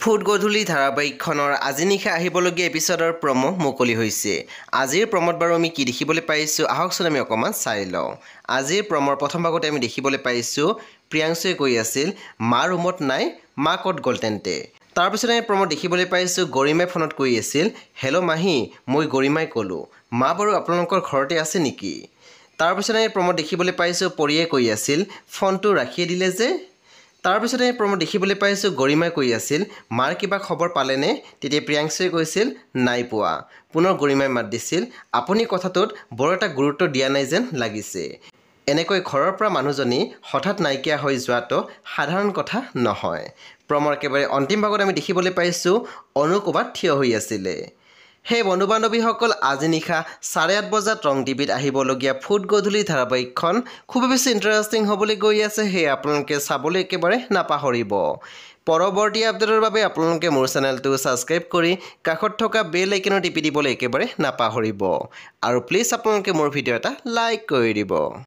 Foot গধূলি ধাৰাবাহিকখনৰ আজি নিশা আহিবলগীয়া এপিছডৰ প্ৰমো মুকলি হৈছে। আজিৰ প্ৰমোত বাৰু আমি কি দেখিবলৈ পাইছোঁ আহকচোন আমি অকণমান চাই লওঁ। আজিৰ প্ৰমৰ প্ৰথম ভাগতে আমি দেখিবলৈ পাইছোঁ প্ৰিয়াংশুৱে কৈ আছিল মা ৰুমত নাই, মা ক'ত গ'ল তেন্তে। তাৰপিছত আমি প্ৰমোত দেখিবলৈ পাইছোঁ গৰিমাই ফোনত কৈ আছিল হেল্ল' মাহী, মই গৰিমাই ক'লোঁ, মা বাৰু আপোনালোকৰ ঘৰতে আছে নেকি? তাৰপিছত আমি প্ৰমোত দেখিবলৈ পাইছোঁ পৰিয়ে কৈ আছিল ফোনটো ৰাখিয়ে দিলে যে। তাৰপিছতে প্ৰমোদ দেখিবলৈ পাইছোঁ গৰিমাই কৈ আছিল মাৰ কিবা খবৰ পালেনে? তেতিয়া প্ৰিয়াংশুৱে কৈছিল নাই পোৱা। পুনৰ গৰিমাই মাত দিছিল আপুনি কথাটোত বৰ এটা গুৰুত্ব দিয়া নাই যেন লাগিছে। এনেকৈ ঘৰৰ পৰা মানুহজনী হঠাৎ নাইকিয়া হৈ যোৱাটো সাধাৰণ কথা নহয়। প্ৰমৰ একেবাৰে অন্তিম ভাগত আমি দেখিবলৈ পাইছোঁ অনু ক'ৰবাত থিয় হৈ আছিলে। সেই বন্ধু বান্ধৱীসকল আজি নিশা 8:30 বজাত ৰং টিভিত আহিবলগীয়া ফুট গধূলি ধাৰাবাহিকখন খুবেই বেছি ইণ্টাৰেষ্টিং হ'বলৈ গৈ আছে। সেয়ে আপোনালোকে চাবলৈ একেবাৰে নাপাহৰিব। পৰৱৰ্তী আপডেটৰ বাবে আপোনালোকে মোৰ চেনেলটো ছাবস্ক্ৰাইব কৰি কাষত থকা বেল আইকনত টিপি দিবলৈ একেবাৰে নাপাহৰিব। আৰু প্লিজ আপোনালোকে মোৰ ভিডিঅ' এটা লাইক কৰি দিব।